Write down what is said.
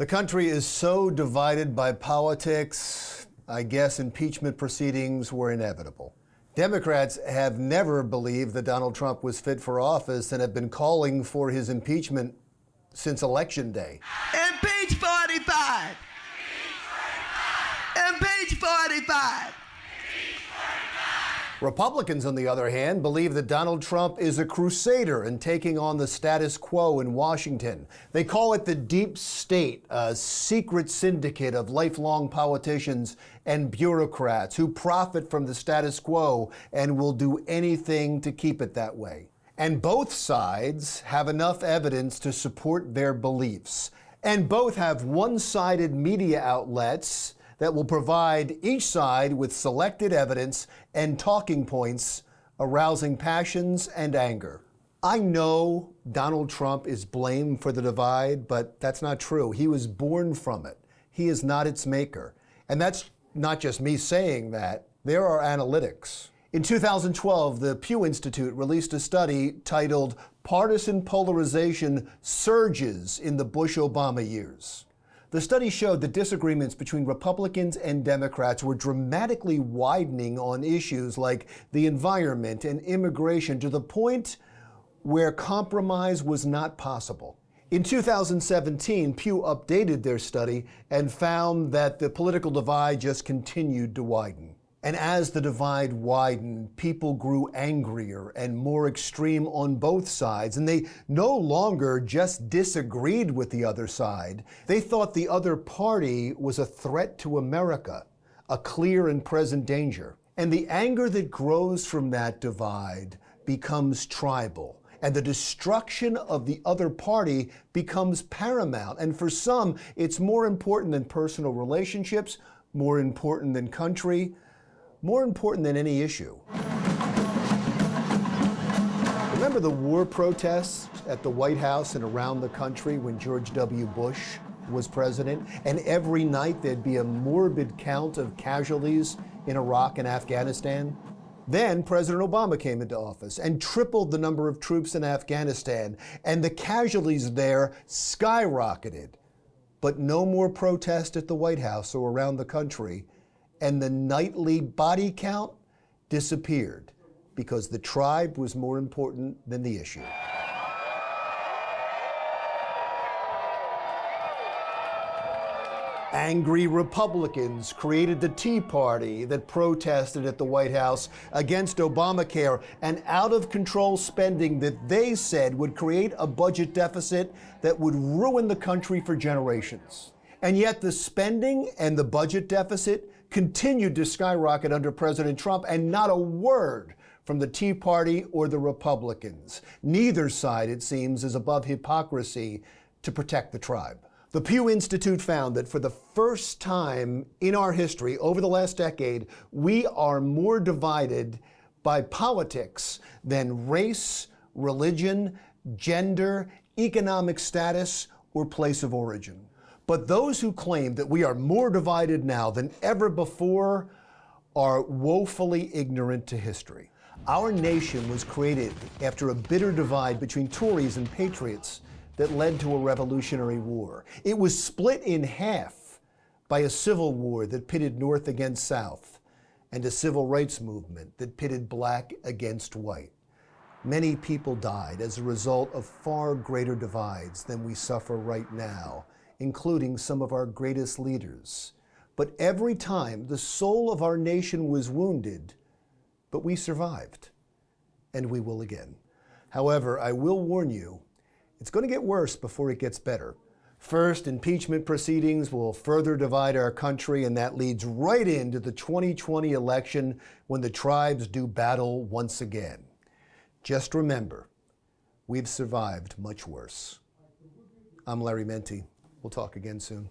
The country is so divided by politics, I guess impeachment proceedings were inevitable. Democrats have never believed that Donald Trump was fit for office and have been calling for his impeachment since Election Day. Impeach 45! Impeach 45! Republicans, on the other hand, believe that Donald Trump is a crusader in taking on the status quo in Washington. They call it the deep state, a secret syndicate of lifelong politicians and bureaucrats who profit from the status quo and will do anything to keep it that way. And both sides have enough evidence to support their beliefs. And both have one-sided media outlets that will provide each side with selected evidence and talking points arousing passions and anger. I know Donald Trump is blamed for the divide, but that's not true. He was born from it. He is not its maker. And that's not just me saying that. There are analytics. In 2012, the Pew Institute released a study titled "Partisan Polarization Surges in the Bush-Obama Years." The study showed that disagreements between Republicans and Democrats were dramatically widening on issues like the environment and immigration to the point where compromise was not possible. In 2017, Pew updated their study and found that the political divide just continued to widen. And as the divide widened, people grew angrier and more extreme on both sides, and they no longer just disagreed with the other side. They thought the other party was a threat to America, a clear and present danger. And the anger that grows from that divide becomes tribal, and the destruction of the other party becomes paramount. And for some, it's more important than personal relationships, more important than country, more important than any issue. Remember the war protests at the White House and around the country when George W. Bush was president? And every night there'd be a morbid count of casualties in Iraq and Afghanistan. Then President Obama came into office and tripled the number of troops in Afghanistan, and the casualties there skyrocketed. But no more protest at the White House or around the country. And the nightly body count disappeared because the tribe was more important than the issue. Angry Republicans created the Tea Party that protested at the White House against Obamacare and out-of-control spending that they said would create a budget deficit that would ruin the country for generations. And yet the spending and the budget deficit continued to skyrocket under President Trump, and not a word from the Tea Party or the Republicans. Neither side, it seems, is above hypocrisy to protect the tribe. The Pew Institute found that for the first time in our history, over the last decade, we are more divided by politics than race, religion, gender, economic status, or place of origin. But those who claim that we are more divided now than ever before are woefully ignorant to history. Our nation was created after a bitter divide between Tories and patriots that led to a revolutionary war. It was split in half by a civil war that pitted North against South, and a civil rights movement that pitted black against white. Many people died as a result of far greater divides than we suffer right now, including some of our greatest leaders. But every time the soul of our nation was wounded, but we survived, and we will again. However, I will warn you, it's going to get worse before it gets better. First, impeachment proceedings will further divide our country, and that leads right into the 2020 election when the tribes do battle once again. Just remember, we've survived much worse. I'm Larry Mendte. We'll talk again soon.